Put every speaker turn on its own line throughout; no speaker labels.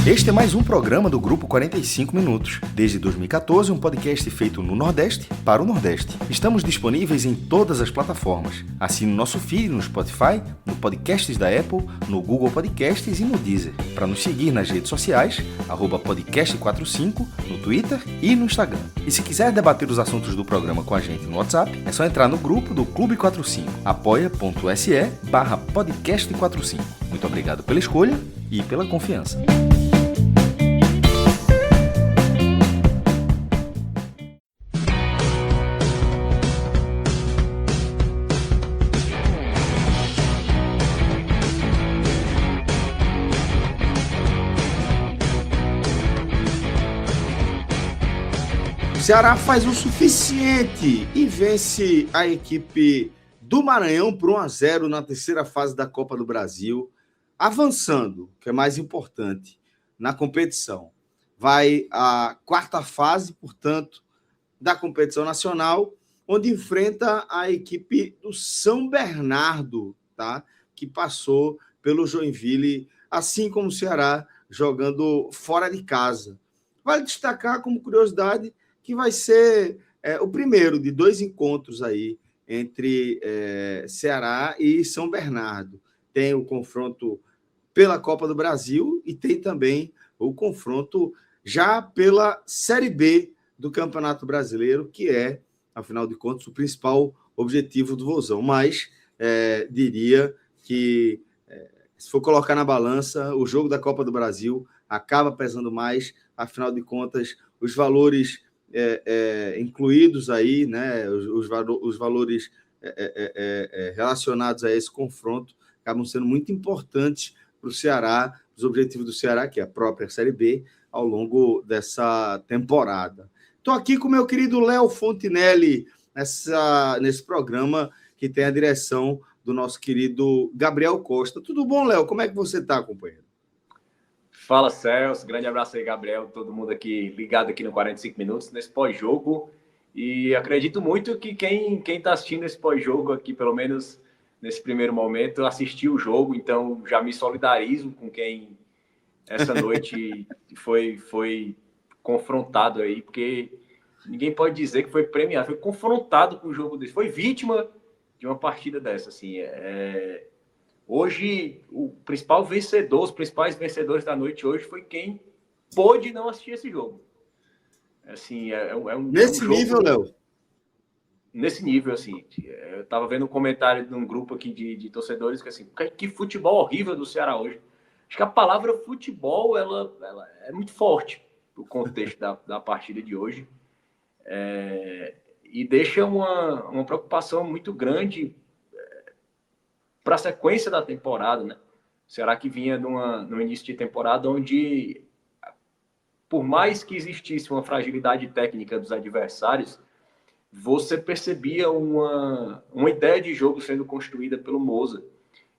Este é mais um programa do Grupo 45 Minutos. Desde 2014, um podcast feito no Nordeste para o Nordeste. Estamos disponíveis em todas as plataformas. Assine o nosso feed no Spotify, no Podcasts da Apple, no Google Podcasts e no Deezer. Para nos seguir nas redes sociais, @podcast45, no Twitter e no Instagram. E se quiser debater os assuntos do programa com a gente no WhatsApp, é só entrar no grupo do Clube 45, apoia.se/podcast45. Muito obrigado pela escolha e pela confiança. O Ceará faz o suficiente e vence a equipe do Maranhão por 1-0 na terceira fase da Copa do Brasil, avançando, que é mais importante, na competição. Vai à quarta fase, portanto, da competição nacional, onde enfrenta a equipe do São Bernardo, tá? Que passou pelo Joinville, assim como o Ceará, jogando fora de casa. Vale destacar, como curiosidade, que vai ser o primeiro de dois encontros aí entre Ceará e São Bernardo. Tem o confronto pela Copa do Brasil e tem também o confronto já pela Série B do Campeonato Brasileiro, que é, afinal de contas, o principal objetivo do Vozão. Mas diria que, se for colocar na balança, o jogo da Copa do Brasil acaba pesando mais, afinal de contas, os valores incluídos aí, né, os valores relacionados a esse confronto acabam sendo muito importantes para o Ceará, os objetivos do Ceará, que é a própria Série B, ao longo dessa temporada. Estou aqui com o meu querido Léo Fontinelli, nesse programa que tem a direção do nosso querido Gabriel Costa. Tudo bom, Léo? Como é que você está, companheiro?
Fala, Celso. Grande abraço aí, Gabriel. Todo mundo aqui ligado aqui no 45 Minutos, nesse pós-jogo. E acredito muito que quem está assistindo esse pós-jogo aqui, pelo menos nesse primeiro momento, assistiu o jogo. Então, já me solidarizo com quem essa noite foi confrontado aí, porque ninguém pode dizer que foi premiado. Foi confrontado com o jogo desse. Foi vítima de uma partida dessa, assim. Hoje, o principal vencedor, os principais vencedores da noite hoje foi quem pôde não assistir esse jogo. Assim,
nesse jogo, nível, Léo?
Nesse nível, assim. Eu estava vendo um comentário de um grupo aqui de torcedores que, assim, que futebol horrível do Ceará hoje. Acho que a palavra futebol, ela é muito forte no contexto da partida de hoje. E deixa uma preocupação muito grande para a sequência da temporada, né? O Ceará que vinha no início de temporada onde, por mais que existisse uma fragilidade técnica dos adversários, você percebia uma ideia de jogo sendo construída pelo Moza.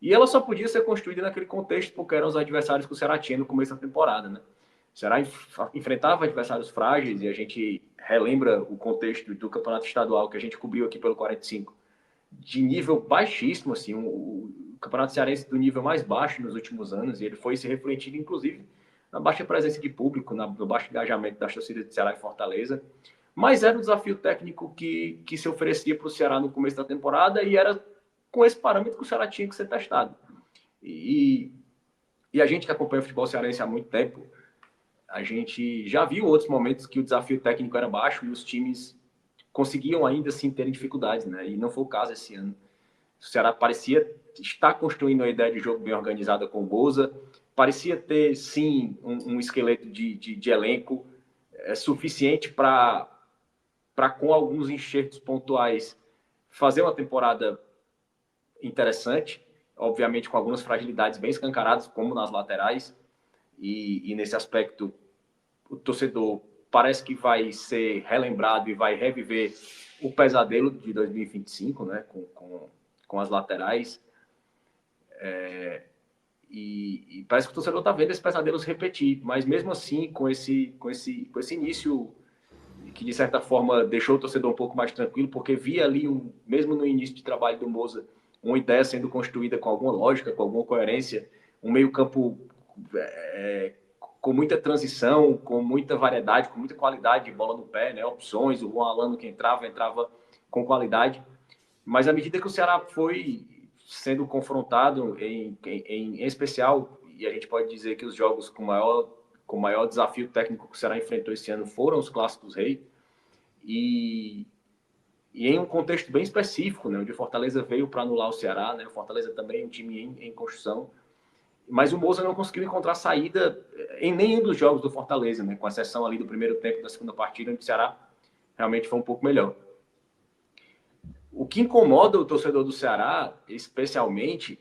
E ela só podia ser construída naquele contexto porque eram os adversários que o Ceará tinha no começo da temporada, né? O Ceará enfrentava adversários frágeis e a gente relembra o contexto do campeonato estadual que a gente cobriu aqui pelo 45, de nível baixíssimo, assim, o campeonato cearense do nível mais baixo nos últimos anos, e ele foi se refletindo, inclusive, na baixa presença de público, no baixo engajamento das torcidas de Ceará e Fortaleza. Mas era um desafio técnico que se oferecia para o Ceará no começo da temporada, e era com esse parâmetro que o Ceará tinha que ser testado. E a gente que acompanha o futebol cearense há muito tempo, a gente já viu outros momentos que o desafio técnico era baixo e os times conseguiam ainda assim terem dificuldades, né? E não foi o caso esse ano. O Ceará parecia estar construindo uma ideia de jogo bem organizada com o Boza, parecia ter, sim, um esqueleto de elenco suficiente para, com alguns enxertos pontuais, fazer uma temporada interessante, obviamente com algumas fragilidades bem escancaradas, como nas laterais, e nesse aspecto o torcedor parece que vai ser relembrado e vai reviver o pesadelo de 2025, né, com as laterais. E parece que o torcedor está vendo esse pesadelo se repetir, mas mesmo assim, com esse início que, de certa forma, deixou o torcedor um pouco mais tranquilo, porque via ali, mesmo no início de trabalho do Moza, uma ideia sendo construída com alguma lógica, com alguma coerência, um meio-campo com muita transição, com muita variedade, com muita qualidade de bola no pé, né? Opções, o Juan Alano que entrava com qualidade. Mas à medida que o Ceará foi sendo confrontado, em especial, e a gente pode dizer que os jogos com maior desafio técnico que o Ceará enfrentou esse ano foram os Clássicos Rei, e em um contexto bem específico, né, onde o Fortaleza veio para anular o Ceará, né, o Fortaleza também é um time em construção, mas o Moza não conseguiu encontrar saída em nenhum dos jogos do Fortaleza, né, com exceção ali do primeiro tempo da segunda partida, onde o Ceará realmente foi um pouco melhor. O que incomoda o torcedor do Ceará, especialmente,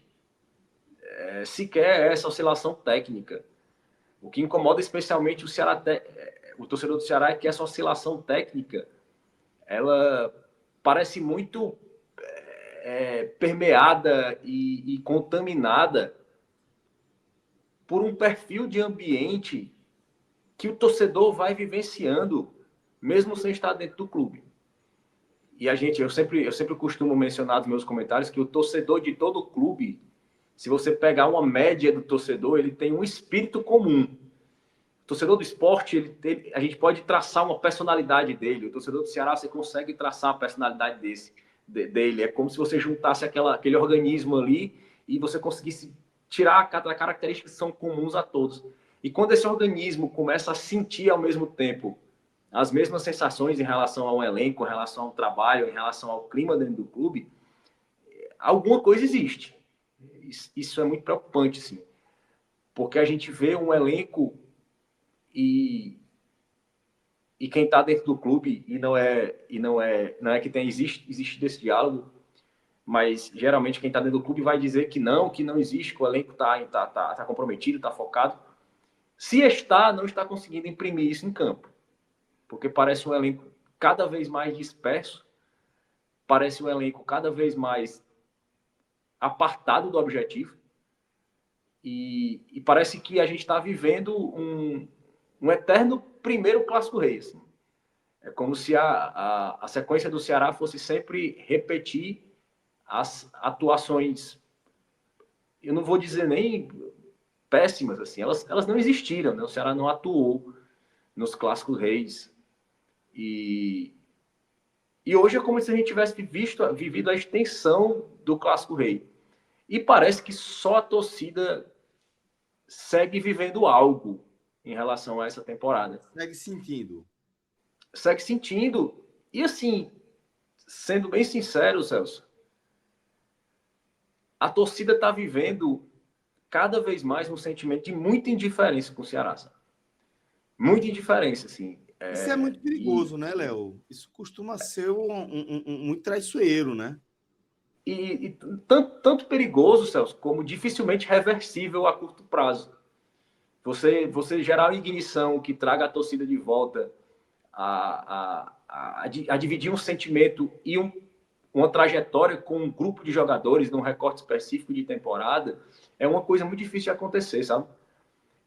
sequer é essa oscilação técnica. O que incomoda especialmente o torcedor do Ceará é que essa oscilação técnica, ela parece muito permeada e contaminada por um perfil de ambiente que o torcedor vai vivenciando, mesmo sem estar dentro do clube. E eu sempre costumo mencionar nos meus comentários que o torcedor de todo clube, se você pegar uma média do torcedor, ele tem um espírito comum. O torcedor do esporte, a gente pode traçar uma personalidade dele. O torcedor do Ceará, você consegue traçar a personalidade dele. É como se você juntasse aquele organismo ali e você conseguisse tirar cada características que são comuns a todos. E quando esse organismo começa a sentir ao mesmo tempo as mesmas sensações em relação ao elenco, em relação ao trabalho, em relação ao clima dentro do clube, alguma coisa existe. Isso é muito preocupante, sim. Porque a gente vê um elenco e quem está dentro do clube e não é que existe desse diálogo, mas geralmente quem está dentro do clube vai dizer que não existe, que o elenco tá comprometido, está focado. Se não está conseguindo imprimir isso em campo, porque parece um elenco cada vez mais disperso, parece um elenco cada vez mais apartado do objetivo, e parece que a gente está vivendo um eterno primeiro Clássico Rei. Assim. É como se a sequência do Ceará fosse sempre repetir as atuações, eu não vou dizer nem péssimas, assim, elas não existiram, né? O Ceará não atuou nos Clássicos Reis. E hoje é como se a gente tivesse vivido a extensão do Clássico Rei. E parece que só a torcida segue vivendo algo em relação a essa temporada. Segue sentindo. E assim, sendo bem sincero, Celso, a torcida está vivendo cada vez mais um sentimento de muita indiferença com o Ceará. Sabe? Muita indiferença, assim.
Isso é muito perigoso, né, Léo? Isso costuma ser muito traiçoeiro, né?
E tanto perigoso, Celso, como dificilmente reversível a curto prazo. Você gerar uma ignição que traga a torcida de volta a dividir um sentimento e uma trajetória com um grupo de jogadores num recorte específico de temporada é uma coisa muito difícil de acontecer, sabe?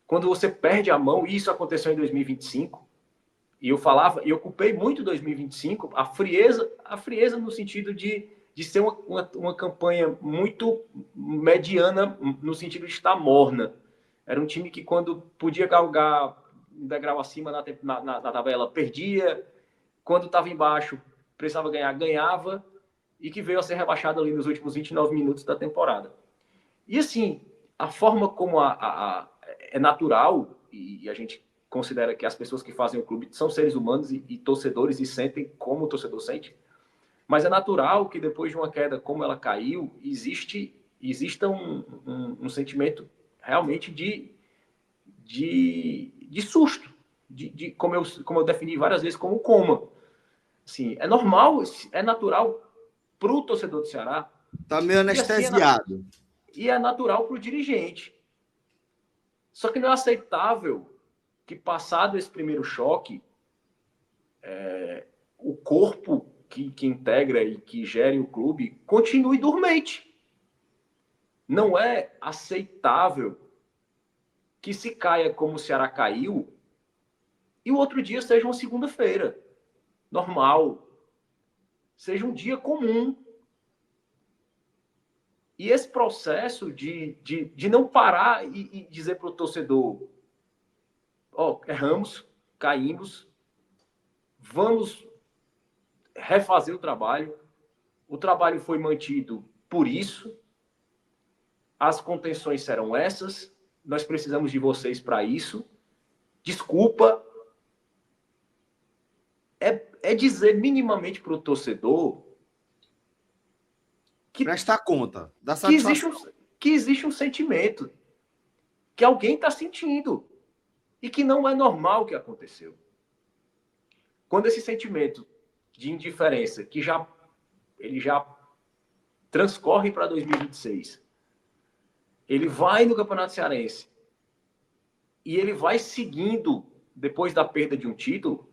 Quando você perde a mão, e isso aconteceu em 2025, e eu culpei muito 2025, a frieza no sentido de ser uma campanha muito mediana, no sentido de estar morna. Era um time que, quando podia galgar um degrau acima na tabela, perdia. Quando estava embaixo, precisava ganhar, ganhava. E que veio a ser rebaixado ali nos últimos 29 minutos da temporada. E assim, a forma como é natural, e a gente considera que as pessoas que fazem o clube são seres humanos e torcedores e sentem como o torcedor sente, mas é natural que depois de uma queda como ela caiu, exista um sentimento realmente de susto, como eu defini várias vezes, como coma. Assim, é normal, é natural para o torcedor do Ceará.
Está meio anestesiado.
E é natural para o dirigente. Só que não é aceitável que, passado esse primeiro choque, o corpo que integra e que gere o clube continue dormente. Não é aceitável que se caia como o Ceará caiu e o outro dia seja uma segunda-feira normal, seja um dia comum. E esse processo de não parar e dizer para o torcedor: erramos, caímos, vamos refazer o trabalho. O trabalho foi mantido por isso. As contenções serão essas. Nós precisamos de vocês para isso. Desculpa. É dizer minimamente para o torcedor que
prestar conta da satisfação.
Que existe um sentimento que alguém está sentindo e que não é normal o que aconteceu. Quando esse sentimento de indiferença, que ele já transcorre para 2026, ele vai no Campeonato Cearense e ele vai seguindo depois da perda de um título,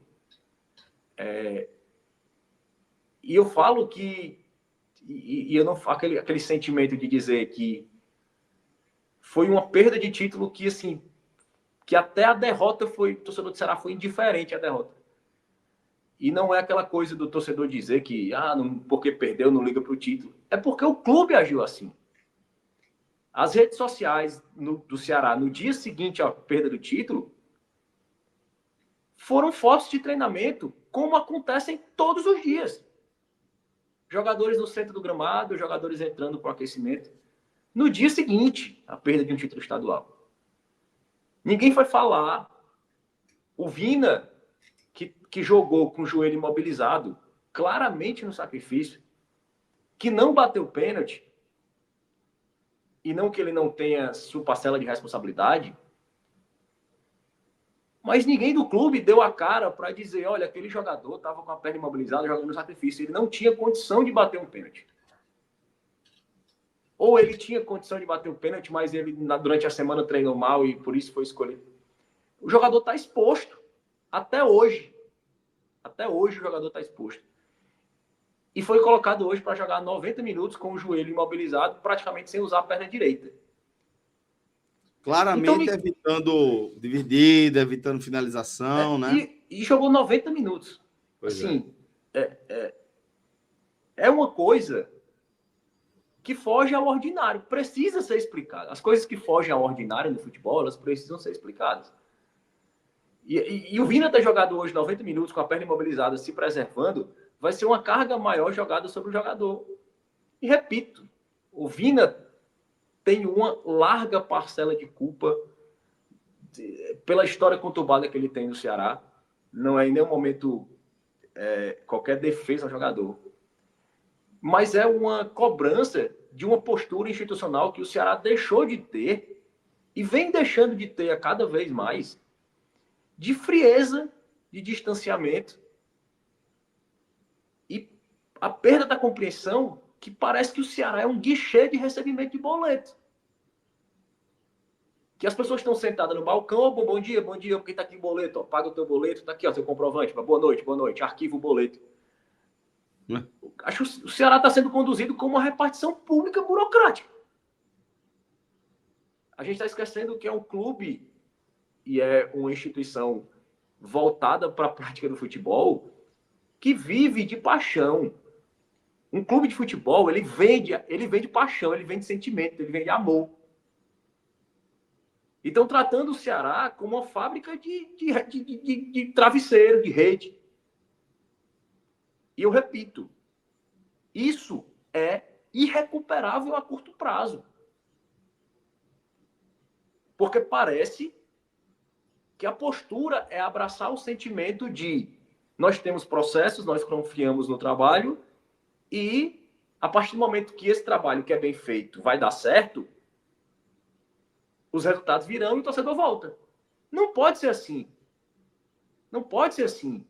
e eu falo que eu não aquele sentimento de dizer que foi uma perda de título que assim, que até a derrota o torcedor do Ceará foi indiferente à derrota. E não é aquela coisa do torcedor dizer que porque perdeu não liga para o título. É porque o clube agiu assim. As redes sociais do Ceará, no dia seguinte à perda do título, foram fotos de treinamento, como acontecem todos os dias. Jogadores no centro do gramado, jogadores entrando para o aquecimento. No dia seguinte, à perda de um título estadual. Ninguém foi falar. O Vina, que jogou com o joelho imobilizado, claramente no sacrifício, que não bateu pênalti, e não que ele não tenha sua parcela de responsabilidade, mas ninguém do clube deu a cara para dizer, olha, aquele jogador estava com a perna imobilizada jogando no sacrifício, ele não tinha condição de bater um pênalti. Ou ele tinha condição de bater o pênalti, mas ele durante a semana treinou mal e por isso foi escolhido. O jogador está exposto. Até hoje. Até hoje o jogador está exposto. E foi colocado hoje para jogar 90 minutos com o joelho imobilizado, praticamente sem usar a perna direita.
Claramente então, evitando dividida, evitando finalização, né?
E jogou 90 minutos. Pois assim, é uma coisa que foge ao ordinário. Precisa ser explicado. As coisas que fogem ao ordinário no futebol, elas precisam ser explicadas. E o Vina ter jogado hoje 90 minutos com a perna imobilizada, se preservando, vai ser uma carga maior jogada sobre o jogador. E repito, o Vina tem uma larga parcela de culpa pela história conturbada que ele tem no Ceará. Não é em nenhum momento qualquer defesa ao jogador. Mas é uma cobrança de uma postura institucional que o Ceará deixou de ter e vem deixando de ter a cada vez mais, de frieza, de distanciamento e a perda da compreensão que parece que o Ceará é um guichê de recebimento de boleto. Que as pessoas estão sentadas no balcão, bom dia, porque está aqui o boleto, paga o teu boleto, está aqui, seu comprovante, boa noite, arquiva o boleto. Acho que o Ceará está sendo conduzido como uma repartição pública burocrática. A gente está esquecendo que é um clube e é uma instituição voltada para a prática do futebol que vive de paixão. Um clube de futebol, ele vende paixão, ele vende sentimento, ele vende amor. Então, tratando o Ceará como uma fábrica de travesseiro, de rede. E eu repito, isso é irrecuperável a curto prazo. Porque parece que a postura é abraçar o sentimento de nós temos processos, nós confiamos no trabalho e a partir do momento que esse trabalho que é bem feito vai dar certo, os resultados virão e o torcedor volta. Não pode ser assim. Não pode ser assim.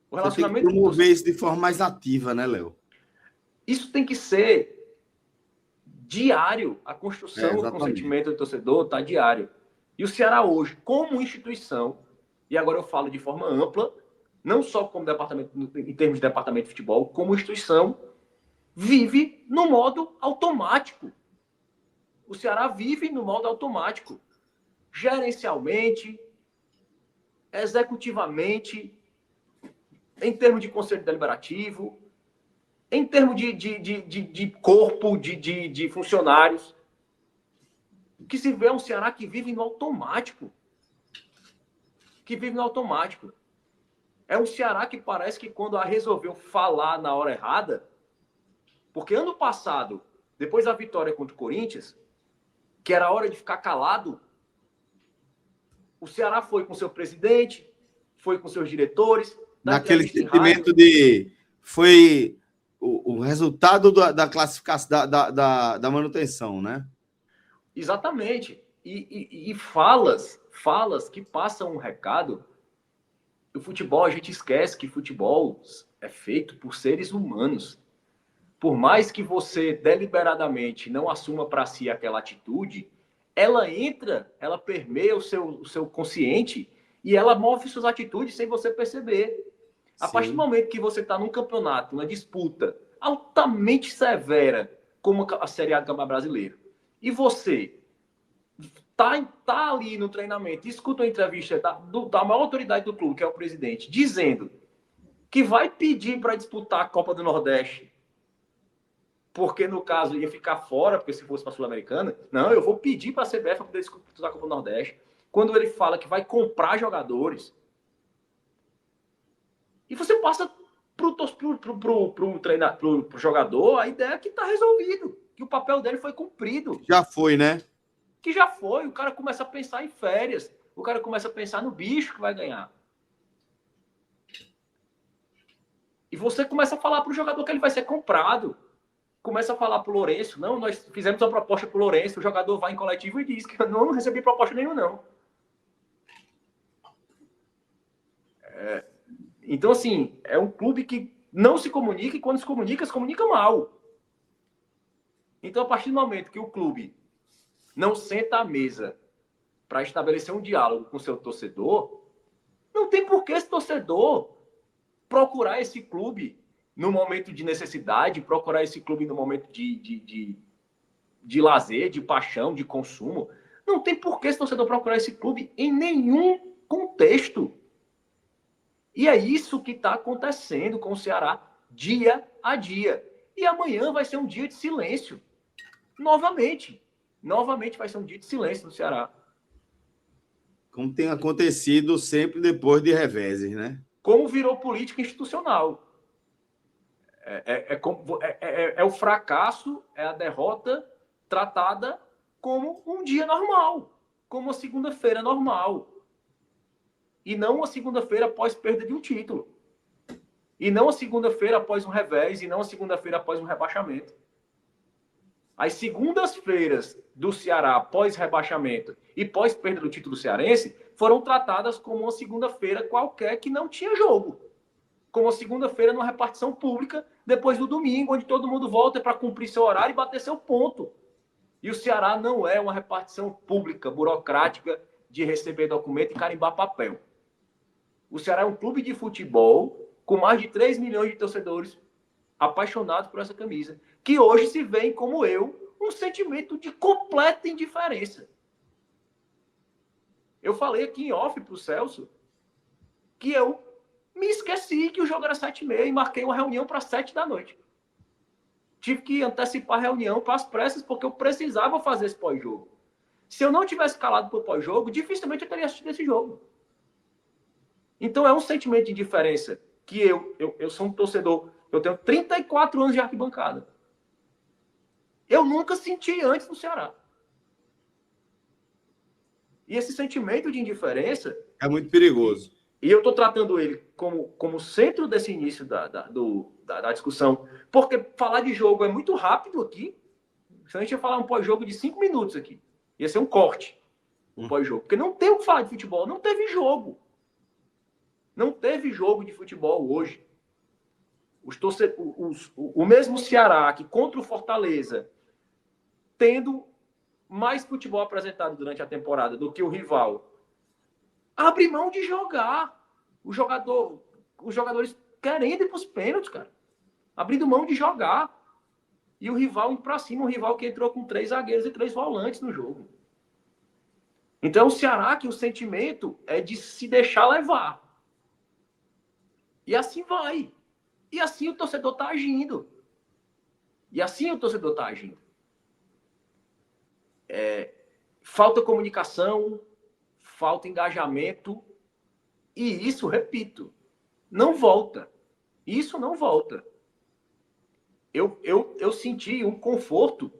O relacionamento... Você tem que promover isso de forma mais ativa, né, Léo?
Isso tem que ser diário. A construção do consentimento do torcedor está diário. E o Ceará hoje, como instituição, e agora eu falo de forma ampla, não só como departamento, em termos de departamento de futebol, como instituição, vive no modo automático. O Ceará vive no modo automático. Gerencialmente, executivamente, em termos de conselho deliberativo, em termos de corpo, de funcionários. Que se vê um Ceará que vive no automático. que vive no automático. É um Ceará que parece que quando resolveu falar na hora errada, porque ano passado, depois da vitória contra o Corinthians, que era hora de ficar calado, o Ceará foi com seu presidente, foi com seus diretores, da
Naquele
entrevista em rádio.
sentimento de... Foi o resultado da classificação, da manutenção, né?
Exatamente. E falas que passam um recado. O futebol, a gente esquece que futebol é feito por seres humanos. Por mais que você deliberadamente não assuma para si aquela atitude, ela entra, ela permeia o seu consciente e ela move suas atitudes sem você perceber. A partir do
Sim.
momento que você está num campeonato, uma disputa altamente severa, como a Série A do Campeonato Brasileiro, e você tá ali no treinamento, escuta uma entrevista da maior autoridade do clube, que é o presidente, dizendo que vai pedir para disputar a Copa do Nordeste, porque no caso ia ficar fora, porque se fosse para a Sul-Americana, não, eu vou pedir para a CBF para poder disputar a Copa do Nordeste. Quando ele fala que vai comprar jogadores, e você passa pro jogador a ideia que está resolvido, que o papel dele foi cumprido.
Já foi, né?
Que já foi, o cara começa a pensar em férias, o cara começa a pensar no bicho que vai ganhar. E você começa a falar para o jogador que ele vai ser comprado. Começa a falar para o Lourenço, não, nós fizemos uma proposta para o Lourenço, o jogador vai em coletivo e diz que eu não recebi proposta nenhuma, não. Então, assim, é um clube que não se comunica e quando se comunica mal. Então, a partir do momento que o clube não senta à mesa para estabelecer um diálogo com o seu torcedor, não tem por que esse torcedor procurar esse clube no momento de necessidade, procurar esse clube no momento de lazer, de paixão, de consumo. Não tem por que esse torcedor procurar esse clube em nenhum contexto. E é isso que está acontecendo com o Ceará dia a dia. E amanhã vai ser um dia de silêncio. Novamente. Novamente vai ser um dia de silêncio no Ceará.
Como tem acontecido sempre depois de reveses, né?
Como virou política institucional. É o fracasso, é a derrota tratada como um dia normal, como uma segunda-feira normal. E não uma segunda-feira após perda de um título. E não uma segunda-feira após um revés, e não uma segunda-feira após um rebaixamento. As segundas-feiras do Ceará após rebaixamento e pós perda do título cearense foram tratadas como uma segunda-feira qualquer que não tinha jogo. Como uma segunda-feira numa repartição pública, depois do domingo, onde todo mundo volta para cumprir seu horário e bater seu ponto. E o Ceará não é uma repartição pública, burocrática, de receber documento e carimbar papel. O Ceará é um clube de futebol com mais de 3 milhões de torcedores apaixonados por essa camisa, que hoje se veem, como eu, um sentimento de completa indiferença. Eu falei aqui em off para o Celso que eu me esqueci que o jogo era 7h30 e marquei uma reunião para 7 da noite. Tive que antecipar a reunião para as pressas, porque eu precisava fazer esse pós-jogo. Se eu não tivesse calado para o pós-jogo, dificilmente eu teria assistido esse jogo. Então é um sentimento de indiferença que eu sou um torcedor, eu tenho 34 anos de arquibancada. Eu nunca senti antes no Ceará. E esse sentimento de indiferença...
É muito perigoso.
E eu estou tratando ele como centro desse início da discussão, porque falar de jogo é muito rápido aqui. Se a gente ia falar um pós-jogo de 5 minutos aqui, ia ser um corte, um pós-jogo. Porque não tem o que falar de futebol, não teve jogo. Não teve jogo de futebol hoje. O mesmo Ceará que contra o Fortaleza, tendo mais futebol apresentado durante a temporada do que o rival, abre mão de jogar. Os jogadores querendo ir para os pênaltis, cara. Abrindo mão de jogar. E o rival indo para cima, um rival que entrou com 3 zagueiros e 3 volantes no jogo. Então, o Ceará, que o sentimento é de se deixar levar. E assim vai. E assim o torcedor está agindo. Falta comunicação, falta engajamento, E isso, repito, não volta. Isso não volta. Eu senti um conforto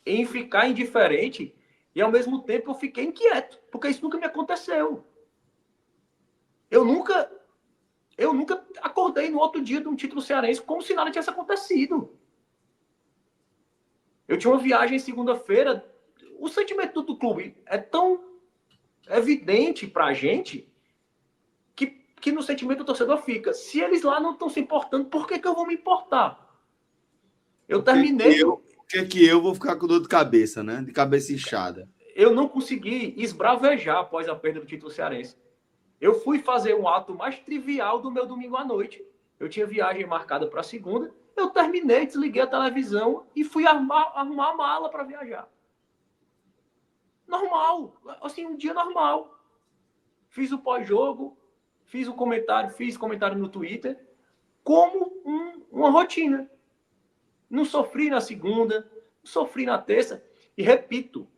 em ficar indiferente e, ao mesmo tempo, eu fiquei inquieto, porque isso nunca me aconteceu. Eu nunca acordei no outro dia de um título cearense como se nada tivesse acontecido. Eu tinha uma viagem segunda-feira. O sentimento do clube é tão evidente para a gente que no sentimento do torcedor fica. Se eles lá não estão se importando, por que eu vou me importar? Eu terminei...
Por que eu vou ficar com dor de cabeça, né? De cabeça inchada.
Eu não consegui esbravejar após a perda do título cearense. Eu fui fazer um ato mais trivial do meu domingo à noite. Eu tinha viagem marcada para segunda. Eu terminei, desliguei a televisão e fui arrumar a mala para viajar. Normal. Assim, um dia normal. Fiz o pós-jogo, fiz comentário no Twitter, como uma rotina. Não sofri na segunda, não sofri na terça. E repito,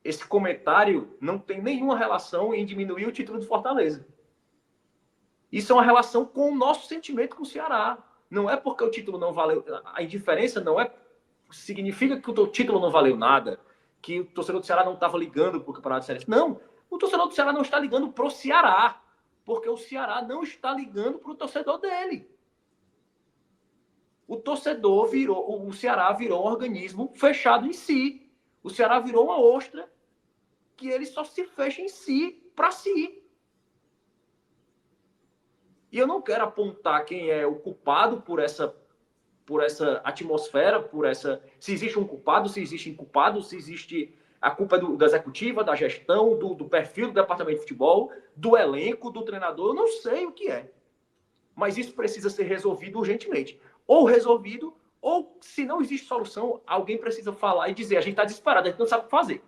esse comentário não tem nenhuma relação em diminuir o título do Fortaleza. Isso é uma relação com o nosso sentimento com o Ceará. Não é porque o título não valeu... A indiferença não é... significa que o título não valeu nada, que o torcedor do Ceará não estava ligando para o Campeonato Cearense. Não, o torcedor do Ceará não está ligando para o Ceará, porque o Ceará não está ligando para o torcedor dele. O Ceará virou um organismo fechado em si. O Ceará virou uma ostra que ele só se fecha em si, para si. E eu não quero apontar quem é o culpado por essa atmosfera, se existe um culpado, se existe inculpado, se existe a culpa da executiva, da gestão, do perfil do departamento de futebol, do elenco, do treinador, eu não sei o que é. Mas isso precisa ser resolvido urgentemente. Ou resolvido, ou se não existe solução, alguém precisa falar e dizer, a gente está desesperado, a gente não sabe o que fazer.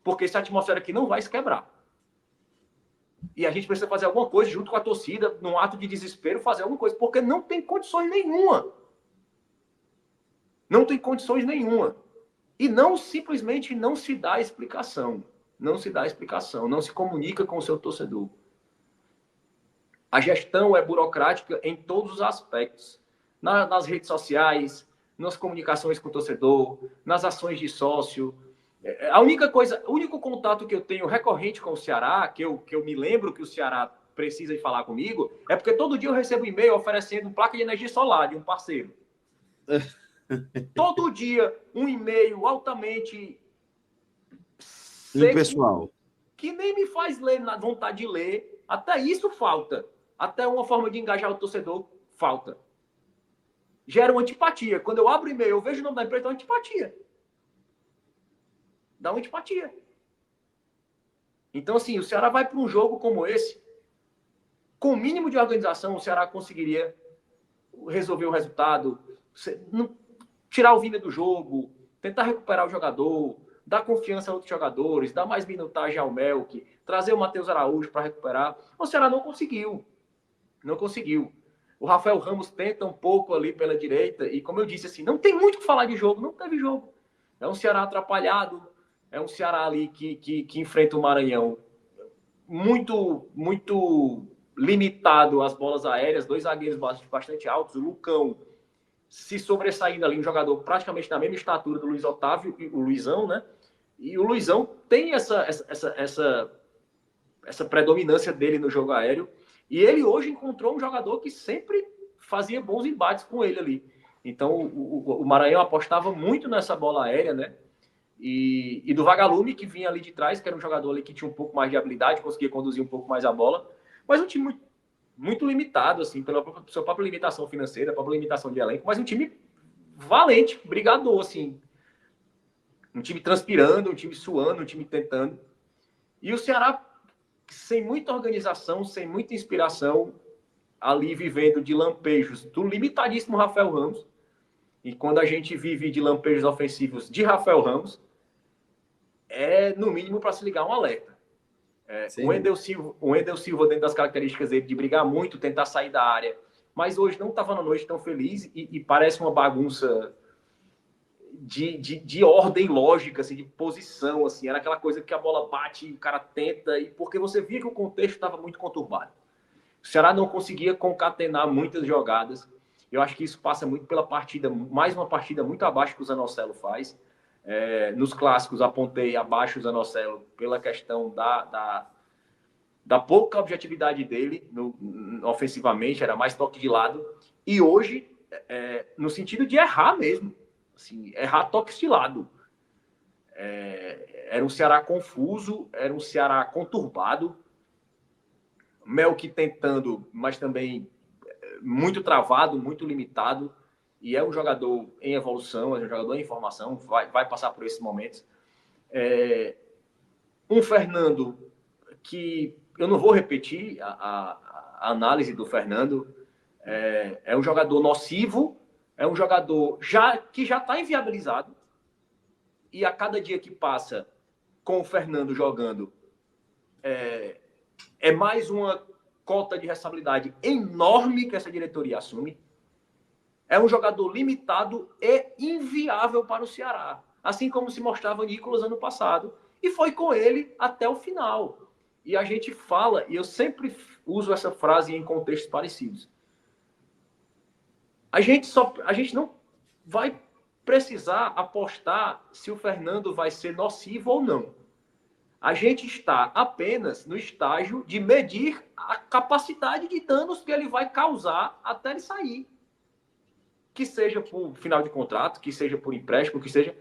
Porque essa atmosfera aqui não vai se quebrar. E a gente precisa fazer alguma coisa junto com a torcida, num ato de desespero, fazer alguma coisa, porque não tem condições nenhuma. Não tem condições nenhuma. E simplesmente não se dá explicação. Não se dá explicação. Não se comunica com o seu torcedor. A gestão é burocrática em todos os aspectos. Nas redes sociais, nas comunicações com o torcedor, nas ações de sócio. O único contato que eu tenho recorrente com o Ceará, que eu me lembro que o Ceará precisa de falar comigo, é porque todo dia eu recebo um e-mail oferecendo placa de energia solar de um parceiro. Todo dia um e-mail altamente
seco, pessoal,
que nem me faz ler na vontade de ler. Até isso falta. Até uma forma de engajar o torcedor falta. Gera uma antipatia. Quando eu abro o e-mail, eu vejo o nome da empresa, dá uma antipatia. Dá uma antipatia. Então, assim, o Ceará vai para um jogo como esse, com o mínimo de organização, o Ceará conseguiria resolver o resultado, tirar o Vina do jogo, tentar recuperar o jogador, dar confiança a outros jogadores, dar mais minutagem ao Melk, trazer o Matheus Araújo para recuperar. O Ceará não conseguiu. Não conseguiu. O Rafael Ramos tenta um pouco ali pela direita e, como eu disse, assim, não tem muito o que falar de jogo, não teve jogo. É um Ceará atrapalhado, é um Ceará ali que enfrenta o Maranhão muito limitado às bolas aéreas, dois zagueiros bastante altos, o Lucão se sobressaindo ali, um jogador praticamente da mesma estatura do Luiz Otávio e o Luizão, né? E o Luizão tem essa predominância dele no jogo aéreo. E ele hoje encontrou um jogador que sempre fazia bons embates com ele ali. Então, o Maranhão apostava muito nessa bola aérea, né? E do Vagalume, que vinha ali de trás, que era um jogador ali que tinha um pouco mais de habilidade, conseguia conduzir um pouco mais a bola. Mas um time muito, muito limitado, assim, pela sua própria limitação financeira, própria limitação de elenco, mas um time valente, brigador, assim. Um time transpirando, um time suando, um time tentando. E o Ceará, sem muita organização, sem muita inspiração, ali vivendo de lampejos do limitadíssimo Rafael Ramos. E quando a gente vive de lampejos ofensivos de Rafael Ramos, é no mínimo para se ligar um alerta. O Wendel Silva, dentro das características dele, de brigar muito, tentar sair da área, mas hoje não estava na noite tão feliz e parece uma bagunça de ordem lógica, assim, de posição, assim, era aquela coisa que a bola bate, o cara tenta, e porque você via que o contexto estava muito conturbado. O Ceará não conseguia concatenar muitas jogadas. Eu acho que isso passa muito pela partida, mais uma partida muito abaixo que o Zanocelo faz. Nos clássicos, apontei abaixo o Zanocelo pela questão da pouca objetividade dele ofensivamente, era mais toque de lado. E hoje, no sentido de errar mesmo. Assim, errar toques de lado. Era um Ceará confuso, era um Ceará conturbado. Melk tentando, mas também muito travado, muito limitado. E é um jogador em evolução, é um jogador em formação, vai passar por esses momentos. Um Fernando que eu não vou repetir a análise do Fernando. É um jogador nocivo, é um jogador que já está inviabilizado. E a cada dia que passa com o Fernando jogando, é mais uma cota de responsabilidade enorme que essa diretoria assume. É um jogador limitado e inviável para o Ceará. Assim como se mostrava Nicolas ano passado. E foi com ele até o final. E a gente fala, e eu sempre uso essa frase em contextos parecidos. A gente não vai precisar apostar se o Fernando vai ser nocivo ou não. A gente está apenas no estágio de medir a capacidade de danos que ele vai causar até ele sair. Que seja por final de contrato, que seja por empréstimo, que seja...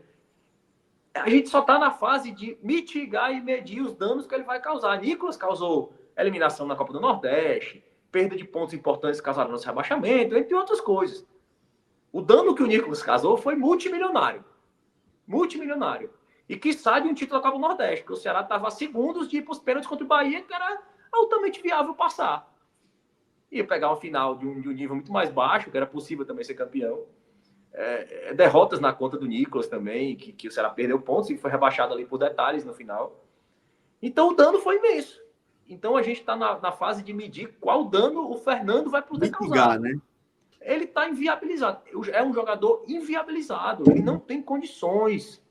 A gente só está na fase de mitigar e medir os danos que ele vai causar. Nicolas causou eliminação na Copa do Nordeste, perda de pontos importantes causaram nosso rebaixamento, entre outras coisas. O dano que o Nicolas causou foi multimilionário. Multimilionário. E que sai de um título da Copa do Nordeste, porque o Ceará estava a segundos de ir para os pênaltis contra o Bahia, que era altamente viável passar. Ia pegar uma final de um nível muito mais baixo, que era possível também ser campeão. Derrotas na conta do Nicolas também, que o Ceará perdeu pontos e foi rebaixado ali por detalhes no final. Então o dano foi imenso. Então a gente está na fase de medir qual dano o Fernando vai poder causar.
Né?
Ele está inviabilizado. É um jogador inviabilizado. Ele não tem condições.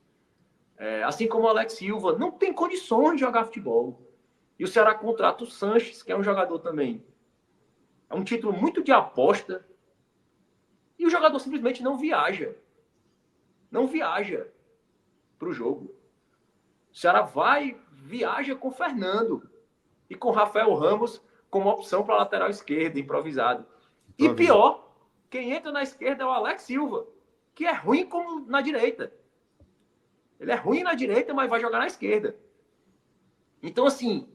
Assim como o Alex Silva, não tem condições de jogar futebol. E o Ceará contrata o Sanches, que é um jogador também. É um título muito de aposta. E o jogador simplesmente não viaja. Não viaja para o jogo. O Ceará viaja com o Fernando. E com o Rafael Ramos como opção para a lateral esquerda, improvisado. E pior, quem entra na esquerda é o Alex Silva, que é ruim como na direita. Ele é ruim na direita, mas vai jogar na esquerda. Então, assim,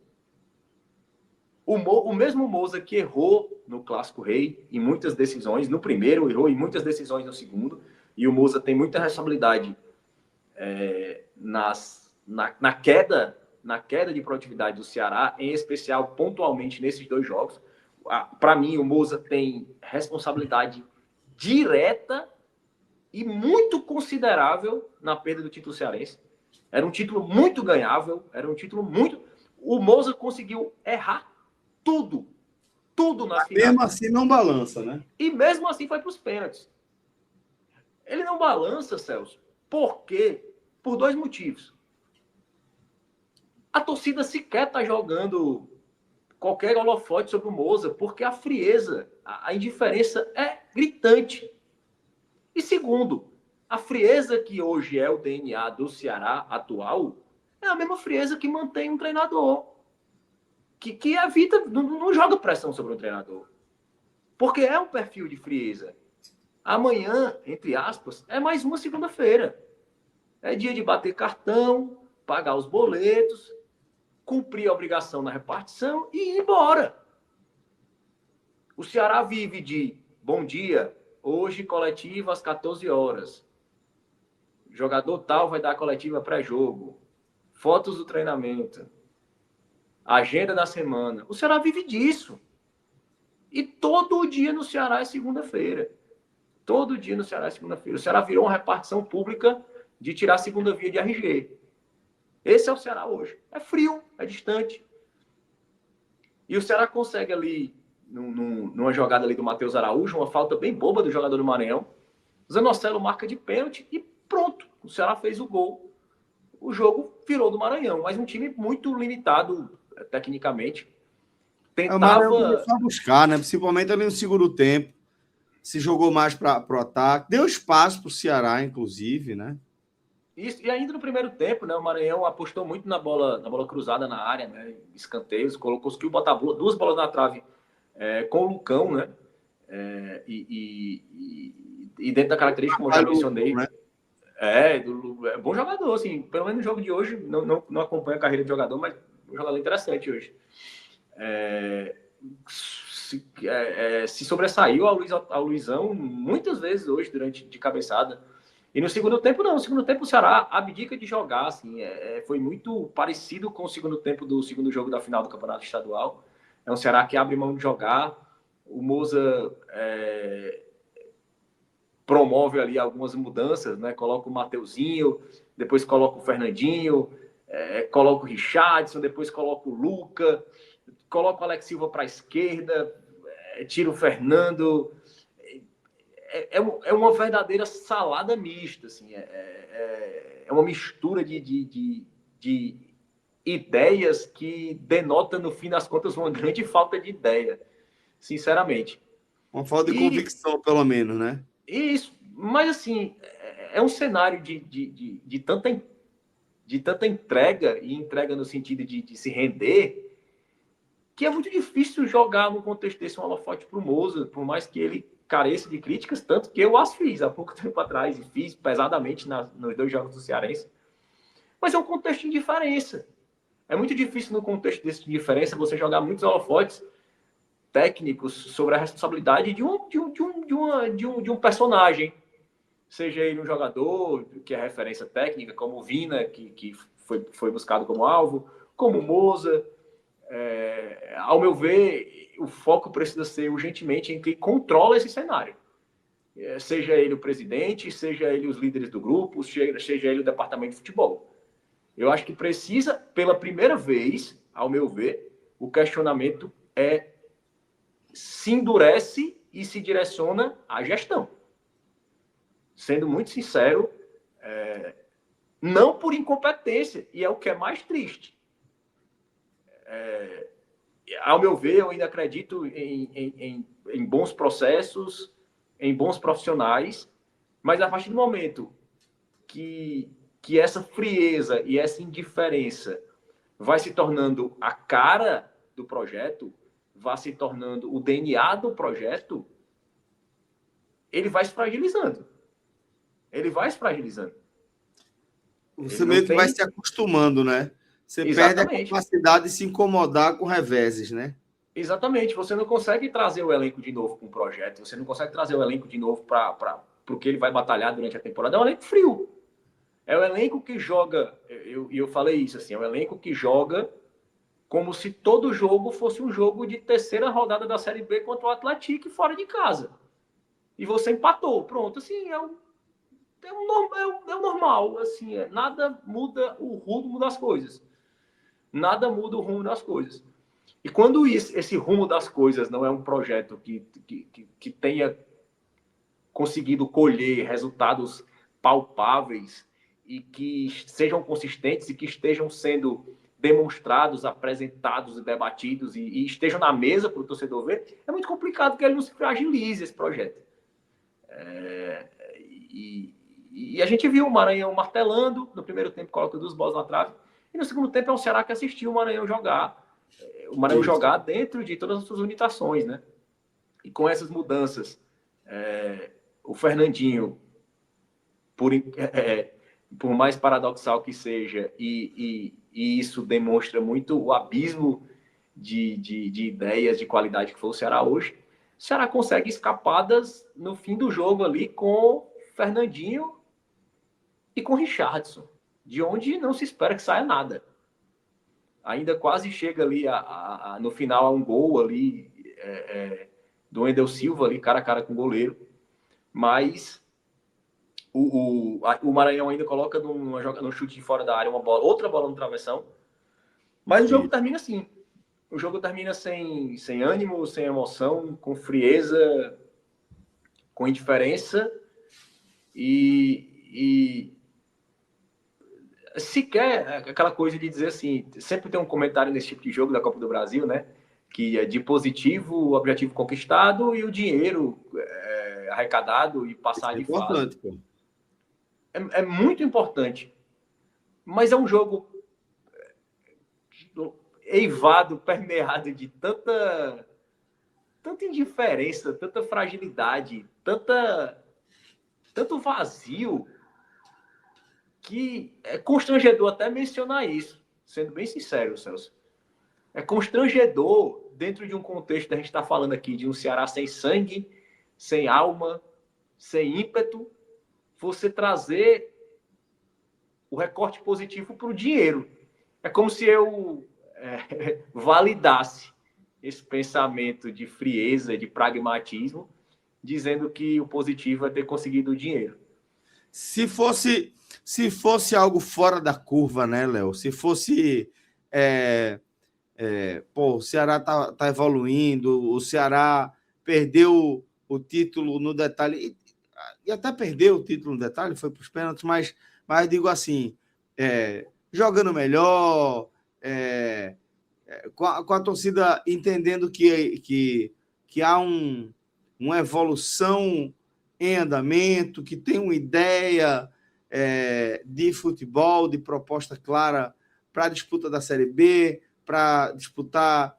o mesmo Moza que errou no Clássico Rei em muitas decisões, no primeiro errou em muitas decisões no segundo, e o Moza tem muita responsabilidade na queda de produtividade do Ceará, em especial pontualmente nesses dois jogos. Para mim, o Moza tem responsabilidade direta e muito considerável na perda do título cearense. Era um título muito ganhável, era um título muito... O Moza conseguiu errar tudo nas finais.
Mesmo assim não balança, né?
E mesmo assim foi para os pênaltis. Ele não balança, Celso. Por quê? Por dois motivos. A torcida sequer está jogando qualquer holofote sobre o Moza, porque a frieza, a indiferença é gritante. E segundo, a frieza que hoje é o DNA do Ceará atual é a mesma frieza que mantém um treinador. Que evita, não joga pressão sobre o treinador. Porque é um perfil de frieza. Amanhã, entre aspas, é mais uma segunda-feira. É dia de bater cartão, pagar os boletos, cumprir a obrigação na repartição e ir embora. O Ceará vive de bom dia, hoje coletiva às 14 horas. Jogador tal vai dar coletiva pré-jogo. Fotos do treinamento. Agenda da semana. O Ceará vive disso. E todo dia no Ceará é segunda-feira. Todo dia no Ceará é segunda-feira. O Ceará virou uma repartição pública de tirar a segunda via de RG. Esse é o Ceará hoje. É frio, é distante. E o Ceará consegue ali, numa jogada ali do Matheus Araújo, uma falta bem boba do jogador do Maranhão. Zanocelo marca de pênalti e pronto. o Ceará fez o gol, o jogo virou do Maranhão, mas um time muito limitado tecnicamente.
O Maranhão
Tentava.
começou a buscar, né? Principalmente ali no segundo tempo. Se jogou mais para o ataque. Deu espaço para o Ceará, inclusive, né?
Isso, e ainda no primeiro tempo, né, o Maranhão apostou muito na bola cruzada na área, né, escanteios, conseguiu botar duas bolas na trave com o Lucão, né, e dentro da característica, como eu já mencionei,
Né?
É bom jogador, assim, pelo menos no jogo de hoje, não acompanho a carreira de jogador, mas um jogador interessante hoje. Se sobressaiu ao Luizão muitas vezes hoje, de cabeçada. E no segundo tempo, não. No segundo tempo, o Ceará abdica de jogar. Assim, foi muito parecido com o segundo tempo do segundo jogo da final do Campeonato Estadual. É um Ceará que abre mão de jogar. O Moza promove ali algumas mudanças, né? Coloca o Mateuzinho, depois coloca o Fernandinho, coloca o Richardson, depois coloca o Luca, coloca o Alex Silva para a esquerda, tira o Fernando. É uma verdadeira salada mista, assim, é uma mistura de ideias que denota, no fim das contas, uma grande falta de ideia, sinceramente.
Uma falta de convicção, pelo menos, né?
Isso, mas assim, é um cenário de tanta entrega, e entrega no sentido de se render, que é muito difícil jogar no contexto desse um holofote para o Moza, por mais que ele careça de críticas, tanto que eu as fiz há pouco tempo atrás, e fiz pesadamente nos 2 jogos do Cearense. Mas é um contexto de diferença. É muito difícil, no contexto desse de diferença, você jogar muitos holofotes técnicos sobre a responsabilidade de um personagem. Seja ele um jogador, que é referência técnica, como o Vina, que foi buscado como alvo, como o Moza. Ao meu ver, o foco precisa ser urgentemente em quem controla esse cenário. Seja ele o presidente, seja ele os líderes do grupo, seja ele o departamento de futebol. Eu acho que precisa, pela primeira vez, ao meu ver, o questionamento se endurece e se direciona à gestão. Sendo muito sincero, não por incompetência, e é o que é mais triste. Ao meu ver, eu ainda acredito em bons processos, em bons profissionais, mas a partir do momento que essa frieza e essa indiferença vai se tornando a cara do projeto, vai se tornando o DNA do projeto, ele vai se fragilizando. Ele vai se fragilizando.
Você meio que vai se acostumando, né? Você
Exatamente.
perde a capacidade de se incomodar com reveses, né?
Exatamente. Você não consegue trazer o elenco de novo para um projeto, você não consegue trazer o elenco de novo para o que ele vai batalhar durante a temporada. É um elenco frio. É o elenco que joga, eu falei isso assim, é o elenco que joga como se todo jogo fosse um jogo de terceira rodada da Série B contra o Atlético fora de casa. E você empatou. Pronto, assim, é o normal. Assim, nada muda o rumo das coisas. Nada muda o rumo das coisas. E quando esse rumo das coisas não é um projeto que tenha conseguido colher resultados palpáveis e que sejam consistentes e que estejam sendo demonstrados, apresentados e debatidos e estejam na mesa para o torcedor ver, é muito complicado que ele não se fragilize esse projeto. E a gente viu o Maranhão martelando, no primeiro tempo coloca 2 bolas na trave, e no segundo tempo é o Ceará que assistiu o Maranhão jogar. O Maranhão jogar dentro de todas as suas limitações, né? E com essas mudanças, o Fernandinho, por mais paradoxal que seja, e isso demonstra muito o abismo de ideias, de qualidade que foi o Ceará hoje, o Ceará consegue escapadas no fim do jogo ali com Fernandinho e com Richardson, de onde não se espera que saia nada. Ainda quase chega ali no final a um gol ali do Wendel Silva ali cara a cara com o goleiro, mas o Maranhão ainda coloca num chute de fora da área outra bola no travessão, mas o jogo termina assim. O jogo termina sem ânimo, sem emoção, com frieza, com indiferença e sequer aquela coisa de dizer assim, sempre tem um comentário nesse tipo de jogo da Copa do Brasil, né? Que é de positivo, o objetivo conquistado e o dinheiro arrecadado e
Isso
passar
é
de fase.
importante, pô.
É muito importante, mas é um jogo eivado, permeado de tanta indiferença, tanta fragilidade, tanto vazio, que é constrangedor até mencionar isso, sendo bem sincero, Celso. É constrangedor, dentro de um contexto que a gente está falando aqui, de um Ceará sem sangue, sem alma, sem ímpeto, você trazer o recorte positivo para o dinheiro. É como se eu validasse esse pensamento de frieza, de pragmatismo, dizendo que o positivo é ter conseguido o dinheiro.
Se fosse algo fora da curva, né, Léo? Se fosse o Ceará tá evoluindo, o Ceará perdeu o título no detalhe, e até perdeu o título no detalhe, foi para os pênaltis, mas digo assim, jogando melhor, com a torcida entendendo que há uma evolução em andamento, que tem uma ideia de futebol, de proposta clara para a disputa da Série B, para disputar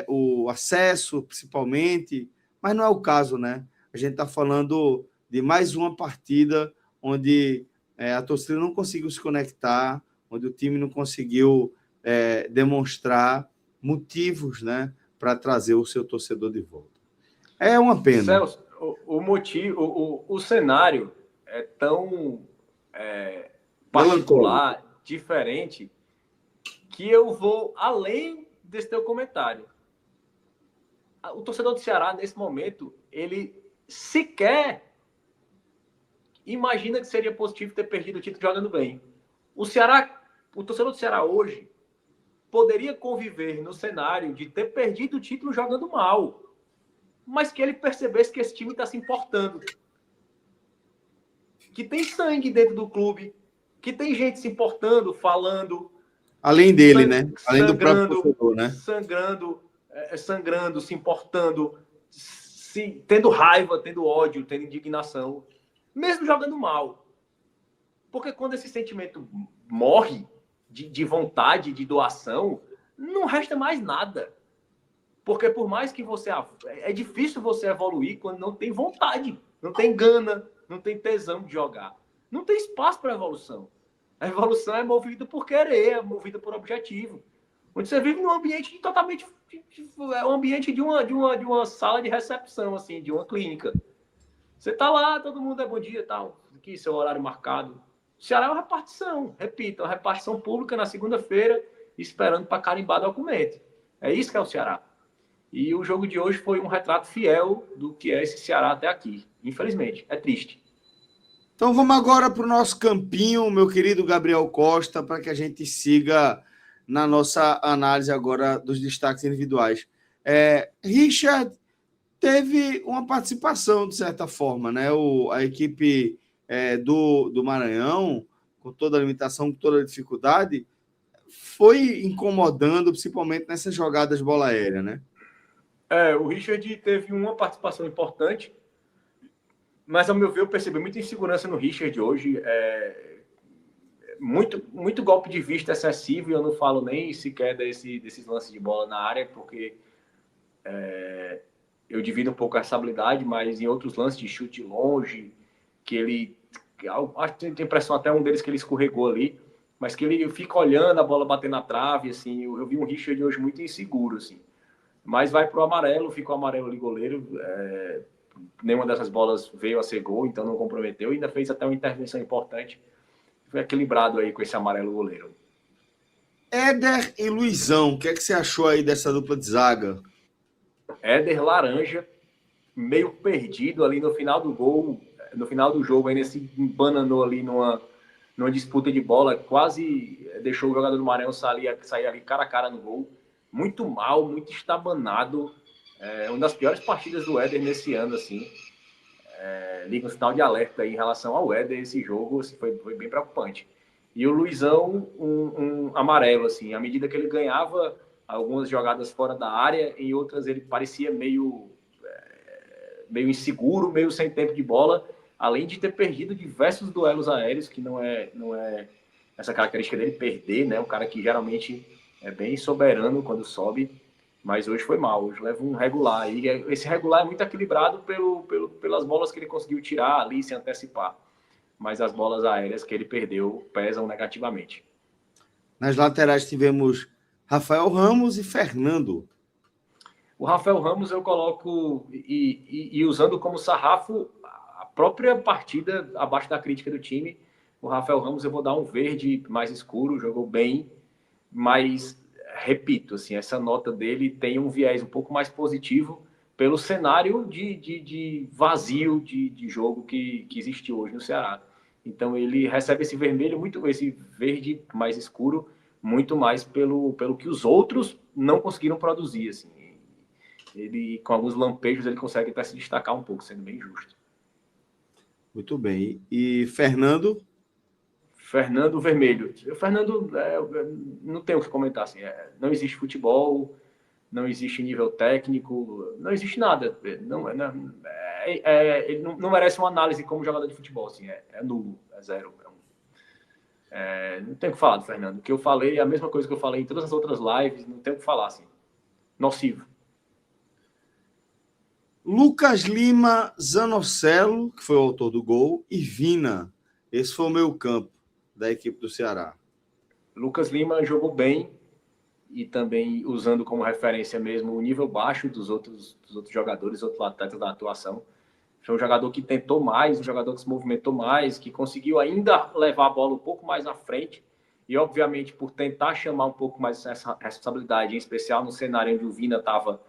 o acesso, principalmente, mas não é o caso, né? A gente está falando de mais uma partida onde a torcida não conseguiu se conectar, onde o time não conseguiu demonstrar motivos, né, para trazer o seu torcedor de volta. É uma pena.
Celso, o motivo, o cenário é tão
Melancólico.
particular, diferente, que eu vou além desse teu comentário. O torcedor do Ceará, nesse momento, ele sequer imagina que seria positivo ter perdido o título jogando bem. O torcedor do Ceará hoje poderia conviver no cenário de ter perdido o título jogando mal, mas que ele percebesse que esse time está se importando, que tem sangue dentro do clube, que tem gente se importando, falando,
Além dele, né? Além do próprio
sangrando,
torcedor, né?
se importando, tendo raiva, tendo ódio, tendo indignação, mesmo jogando mal. Porque quando esse sentimento morre de vontade, de doação, não resta mais nada. Porque por mais que você... É difícil você evoluir quando não tem vontade, não tem gana, não tem tesão de jogar. Não tem espaço para evolução. A evolução é movida por querer, é movida por objetivo. Onde você vive num ambiente totalmente... É um ambiente de uma sala de recepção, assim, de uma clínica. Você tá lá, todo mundo é bom dia, tal, aqui seu horário marcado. O Ceará é uma repartição, repito, uma repartição pública na segunda-feira, esperando para carimbar documento. É isso que é o Ceará. E o jogo de hoje foi um retrato fiel do que é esse Ceará até aqui. Infelizmente, é triste.
Então vamos agora para o nosso campinho, meu querido Gabriel Costa, para que a gente siga na nossa análise agora dos destaques individuais. Richard teve uma participação, de certa forma, né? A equipe do Maranhão, com toda a limitação, com toda a dificuldade, foi incomodando, principalmente nessas jogadas de bola aérea, né?
O Richard teve uma participação importante, mas, ao meu ver, eu percebi muita insegurança no Richard hoje. Muito golpe de vista excessivo, e eu não falo nem sequer desses lances de bola na área, porque eu divido um pouco essa habilidade, mas em outros lances de chute longe, que ele... Acho que tem a impressão até um deles que ele escorregou ali, mas que ele fica olhando a bola bater na trave, assim. Eu vi um Richard hoje muito inseguro, assim. Mas vai pro amarelo, fica o amarelo ali, goleiro. Nenhuma dessas bolas veio a ser gol, então não comprometeu. Ainda fez até uma intervenção importante. Foi equilibrado aí com esse amarelo goleiro.
Éder e Luizão, o que é que você achou aí dessa dupla de zaga?
Éder laranja, meio perdido ali no final do gol, no final do jogo, ainda se embananou ali numa disputa de bola, quase deixou o jogador do Maranhão sair ali cara a cara no gol. Muito mal, muito estabanado. Uma das piores partidas do Éder nesse ano, assim. Liga um sinal de alerta aí em relação ao Éder. Esse jogo assim, foi bem preocupante. E o Luizão, um amarelo, assim. À medida que ele ganhava algumas jogadas fora da área, em outras ele parecia meio inseguro, meio sem tempo de bola, além de ter perdido diversos duelos aéreos, que não é essa característica dele perder, né? Um cara que geralmente é bem soberano quando sobe, mas hoje foi mal. Hoje leva um regular. E esse regular é muito equilibrado pelas bolas que ele conseguiu tirar ali, se antecipar. Mas as bolas aéreas que ele perdeu pesam negativamente.
Nas laterais tivemos Rafael Ramos e Fernando.
O Rafael Ramos eu coloco e usando como sarrafo a própria partida abaixo da crítica do time. O Rafael Ramos eu vou dar um verde mais escuro, jogou bem, mas repito, assim, essa nota dele tem um viés um pouco mais positivo pelo cenário de vazio de jogo que existe hoje no Ceará. Então ele recebe esse vermelho, esse verde mais escuro, muito mais pelo que os outros não conseguiram produzir, assim. Ele, com alguns lampejos, ele consegue até se destacar um pouco, sendo bem justo.
Muito bem. E Fernando?
Fernando Vermelho. O Fernando, não tem o que comentar. Assim, não existe futebol, não existe nível técnico, não existe nada. Ele não merece uma análise como jogador de futebol. Assim, é nulo, é zero. Não tem o que falar do Fernando. O que eu falei é a mesma coisa que eu falei em todas as outras lives, não tem o que falar. Assim. Nocivo.
Lucas Lima Zanocelo, que foi o autor do gol, e Vina. Esse foi o meio campo da equipe do Ceará.
Lucas Lima jogou bem e também usando como referência mesmo o nível baixo dos outros jogadores, outros atletas da atuação. Foi um jogador que tentou mais, um jogador que se movimentou mais, que conseguiu ainda levar a bola um pouco mais à frente e, obviamente, por tentar chamar um pouco mais essa responsabilidade, em especial no cenário onde o Vina estava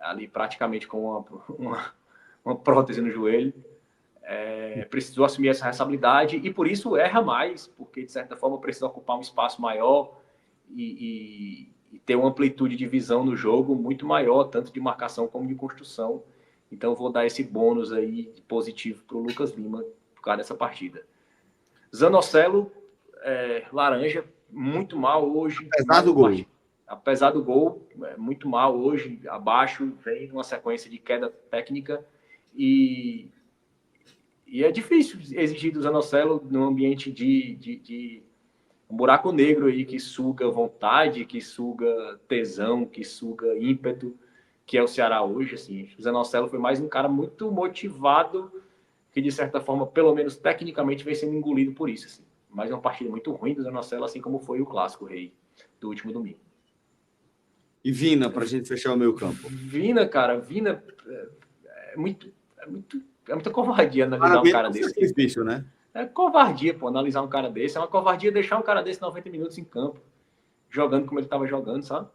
ali praticamente com uma prótese no joelho, precisou assumir essa responsabilidade e por isso erra mais, porque de certa forma precisa ocupar um espaço maior e ter uma amplitude de visão no jogo muito maior, tanto de marcação como de construção. Então eu vou dar esse bônus aí positivo para o Lucas Lima por causa dessa partida. Zanocelo, laranja, muito mal hoje.
Apesar do gol.
Apesar do gol, muito mal hoje, abaixo, vem uma sequência de queda técnica e é difícil exigir do Zanocelo num ambiente de um buraco negro aí que suga vontade, que suga tesão, que suga ímpeto, que é o Ceará hoje. Assim. O Zanocelo foi mais um cara muito motivado, que de certa forma, pelo menos tecnicamente, vem sendo engolido por isso. Assim. Mas é uma partida muito ruim do Zanocelo, assim como foi o Clássico Rei do último domingo.
E Vina, para a gente fechar o meio campo.
Vina, cara, Vina é muita covardia analisar um cara desse.
É difícil, né?
É covardia, pô, analisar um cara desse. É uma covardia deixar um cara desse 90 minutos em campo, jogando como ele estava jogando, sabe?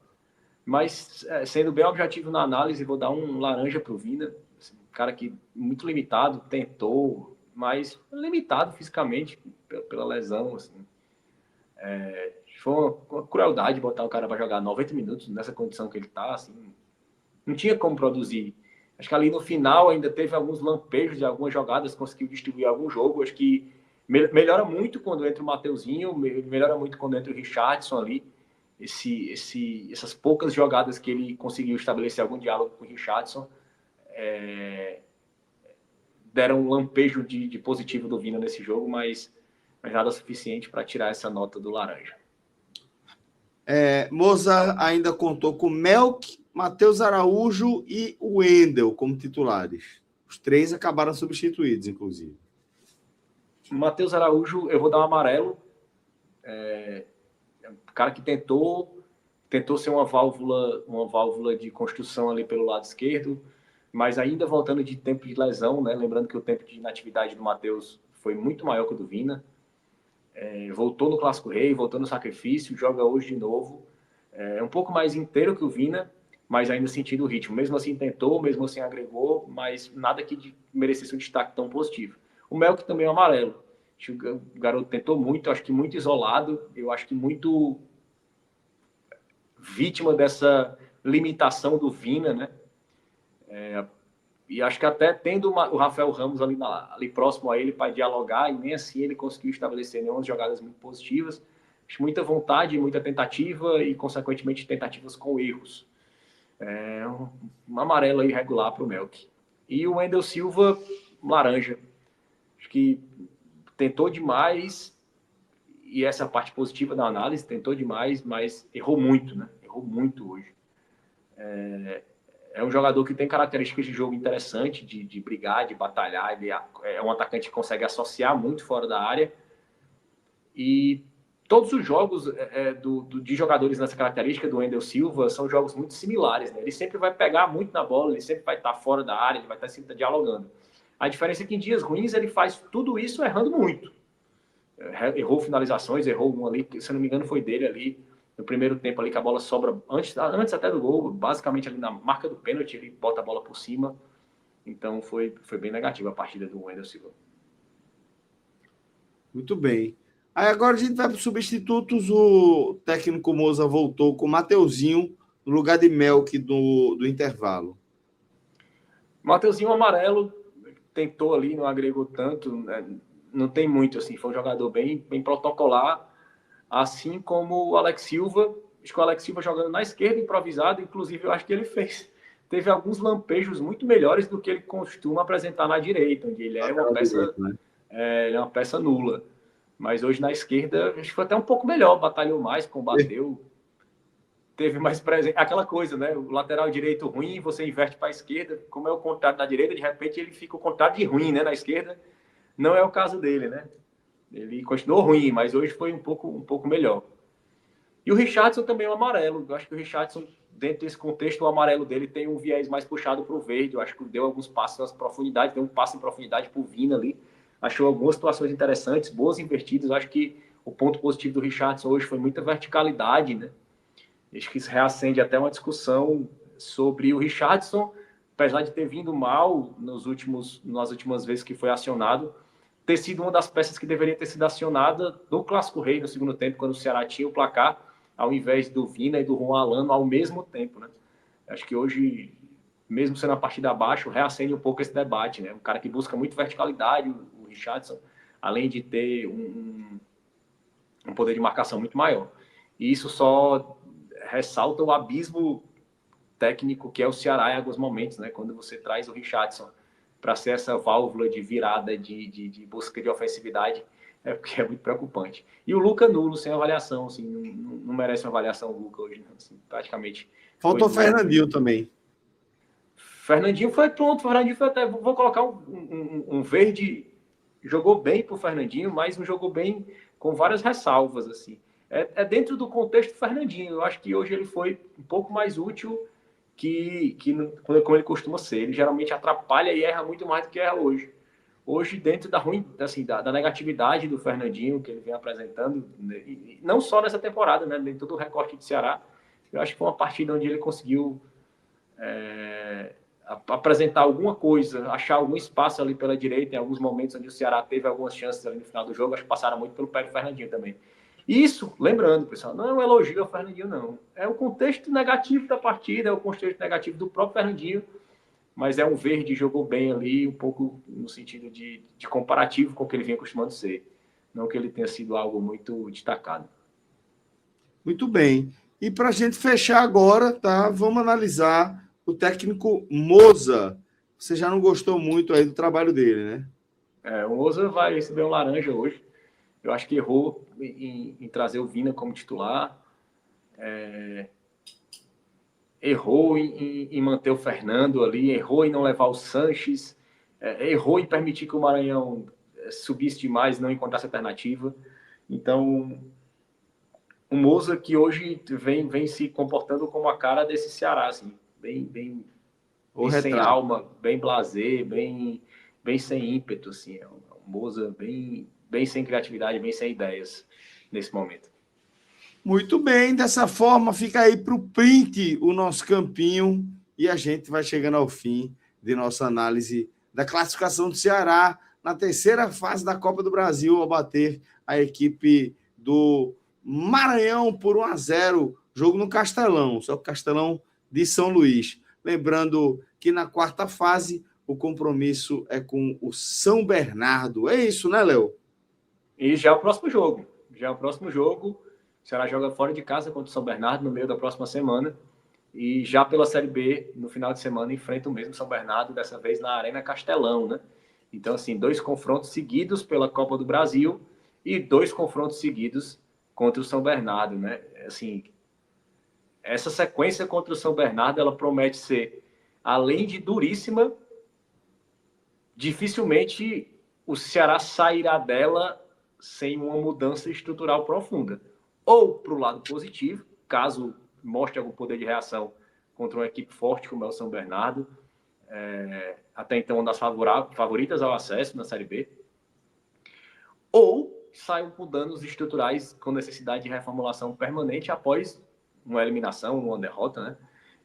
Mas, sendo bem objetivo na análise, vou dar um laranja pro Vina. Assim, um cara que muito limitado, tentou, mas limitado fisicamente pela lesão, assim. Foi uma crueldade botar o cara para jogar 90 minutos nessa condição que ele tá, assim. Não tinha como produzir. Acho que ali no final ainda teve alguns lampejos de algumas jogadas, conseguiu distribuir algum jogo. Acho que melhora muito quando entra o Mateuzinho, melhora muito quando entra o Richardson ali. Essas poucas jogadas que ele conseguiu estabelecer algum diálogo com o Richardson deram um lampejo de positivo do Vina nesse jogo, mas nada suficiente para tirar essa nota do laranja.
Mozart ainda contou com Melk, Matheus Araújo e Wendel como titulares. Os três acabaram substituídos, inclusive.
Matheus Araújo, eu vou dar um amarelo. Cara que tentou ser uma válvula de construção ali pelo lado esquerdo, mas ainda voltando de tempo de lesão, né? Lembrando que o tempo de inatividade do Matheus foi muito maior que o do Vina. Voltou no Clássico Rei, voltou no sacrifício, joga hoje de novo. Um pouco mais inteiro que o Vina, mas ainda sentindo o ritmo. Mesmo assim tentou, mesmo assim agregou, mas nada que merecesse um destaque tão positivo. O Melk também é um amarelo. Acho que o garoto tentou muito, acho que muito isolado, eu acho que muito vítima dessa limitação do Vina, né? E acho que até tendo o Rafael Ramos ali próximo a ele para dialogar, e nem assim ele conseguiu estabelecer nenhumas jogadas muito positivas. Acho muita vontade, muita tentativa e, consequentemente, tentativas com erros. Um amarelo aí regular para o Melk. E o Wendel Silva, laranja. Acho que tentou demais, e essa é a parte positiva da análise, tentou demais, mas errou muito, né? Errou muito hoje. É um jogador que tem características de jogo interessante, de brigar, de batalhar. Ele é um atacante que consegue associar muito fora da área. E todos os jogos de jogadores nessa característica do Wendel Silva são jogos muito similares. Né? Ele sempre vai pegar muito na bola, ele sempre vai estar fora da área, ele vai estar sempre dialogando. A diferença é que em dias ruins ele faz tudo isso errando muito. Errou finalizações, errou um ali, se não me engano foi dele ali, no primeiro tempo ali que a bola sobra, antes até do gol, basicamente ali na marca do pênalti, ele bota a bola por cima. Então foi bem negativa a partida do Wendel Silva.
Muito bem. Aí agora a gente vai para os substitutos. O técnico Moza voltou com o Mateuzinho no lugar de Melk do intervalo.
Mateuzinho amarelo, tentou ali, não agregou tanto, né? Não tem muito, assim, foi um jogador bem protocolar, assim como o Alex Silva. Acho que o Alex Silva jogando na esquerda, improvisado, inclusive eu acho que ele teve alguns lampejos muito melhores do que ele costuma apresentar na direita, onde ele é uma peça, né? Ele é uma peça nula. Mas hoje na esquerda, acho que foi até um pouco melhor, batalhou mais, combateu, teve mais presente. Aquela coisa, né? O lateral direito ruim, você inverte para a esquerda, como é o contrário da direita, de repente ele fica o contrário de ruim, né? Na esquerda, não é o caso dele, né? Ele continuou ruim, mas hoje foi um pouco melhor. E o Richarlison também é um amarelo. Eu acho que o Richarlison, dentro desse contexto, o amarelo dele tem um viés mais puxado para o verde. Eu acho que deu alguns passos nas profundidades, deu um passo em profundidade para o Vina ali. Achou algumas situações interessantes, boas invertidas. Eu acho que o ponto positivo do Richarlison hoje foi muita verticalidade, né? Acho que isso reacende até uma discussão sobre o Richarlison, apesar de ter vindo mal nas últimas vezes que foi acionado, ter sido uma das peças que deveria ter sido acionada no Clássico Rei no segundo tempo, quando o Ceará tinha o placar, ao invés do Vina e do Juan Alano ao mesmo tempo, né? Acho que hoje, mesmo sendo a partida abaixo, reacende um pouco esse debate, né? Um cara que busca muito verticalidade, o Richarlison, além de ter um poder de marcação muito maior. E isso só ressalta o abismo técnico que é o Ceará em alguns momentos, né? Quando você traz o Richarlison para ser essa válvula de virada de busca de ofensividade, porque é muito preocupante. E o Luca nulo, sem avaliação, assim, não merece uma avaliação o Luca hoje, não, assim, praticamente.
Faltou o Fernandinho também.
Fernandinho foi pronto, Fernandinho foi até, vou colocar um verde, jogou bem pro Fernandinho, mas não jogou bem com várias ressalvas, assim. É dentro do contexto do Fernandinho, eu acho que hoje ele foi um pouco mais útil como ele costuma ser. Ele geralmente atrapalha e erra muito mais do que erra hoje. Hoje, dentro da negatividade do Fernandinho, que ele vem apresentando, não só nessa temporada, né, dentro do recorte de Ceará, eu acho que foi uma partida onde ele conseguiu apresentar alguma coisa, achar algum espaço ali pela direita, em alguns momentos onde o Ceará teve algumas chances ali no final do jogo, acho que passaram muito pelo pé do Fernandinho também. Isso, lembrando, pessoal, não é um elogio ao Fernandinho, não. É o contexto negativo da partida, é o contexto negativo do próprio Fernandinho, mas é um verde, jogou bem ali, um pouco no sentido de comparativo com o que ele vinha acostumando ser. Não que ele tenha sido algo muito destacado.
Muito bem. E para a gente fechar agora, tá? Vamos analisar o técnico Moza. Você já não gostou muito aí do trabalho dele, né?
O Moza vai receber um laranja hoje. Eu acho que errou em trazer o Vina como titular. Errou em manter o Fernando ali, errou em não levar o Sanches, errou em permitir que o Maranhão subisse demais e não encontrasse alternativa. Então, o Moza que hoje vem se comportando como a cara desse Ceará, assim, bem sem alma, bem blasé, bem sem ímpeto, assim. É um Moza bem sem criatividade, bem sem ideias nesse momento.
Muito bem, dessa forma fica aí para o print o nosso campinho e a gente vai chegando ao fim de nossa análise da classificação do Ceará na terceira fase da Copa do Brasil ao bater a equipe do Maranhão por 1-0, jogo no Castelão, só que Castelão de São Luís. Lembrando que na quarta fase o compromisso é com o São Bernardo. É isso, né, Léo?
E já é o próximo jogo. O Ceará joga fora de casa contra o São Bernardo no meio da próxima semana. E já pela Série B, no final de semana, enfrenta o mesmo São Bernardo, dessa vez na Arena Castelão, né? Então, assim, 2 confrontos seguidos pela Copa do Brasil e 2 confrontos seguidos contra o São Bernardo, né? Assim, essa sequência contra o São Bernardo, ela promete ser, além de duríssima, dificilmente o Ceará sairá dela sem uma mudança estrutural profunda. Ou para o lado positivo, caso mostre algum poder de reação contra uma equipe forte como é o São Bernardo, até então uma das favoritas ao acesso na Série B, ou saiam com danos estruturais com necessidade de reformulação permanente após uma eliminação, uma derrota, né?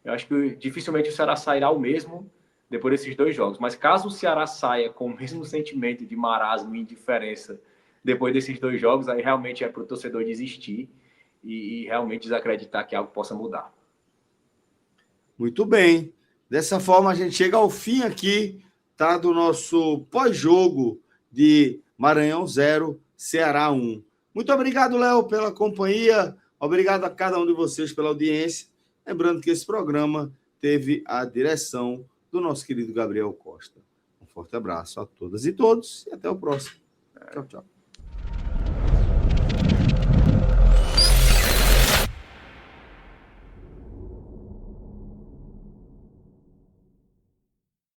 Eu acho que dificilmente o Ceará sairá o mesmo depois desses 2 jogos. Mas caso o Ceará saia com o mesmo sentimento de marasmo e indiferença depois desses 2 jogos, aí realmente é para o torcedor desistir e realmente desacreditar que algo possa mudar.
Muito bem. Dessa forma, a gente chega ao fim aqui, tá, do nosso pós-jogo de Maranhão 0, Ceará 1. Muito obrigado, Léo, pela companhia. Obrigado a cada um de vocês pela audiência. Lembrando que esse programa teve a direção do nosso querido Gabriel Costa. Um forte abraço a todas e todos e até o próximo. Tchau, tchau.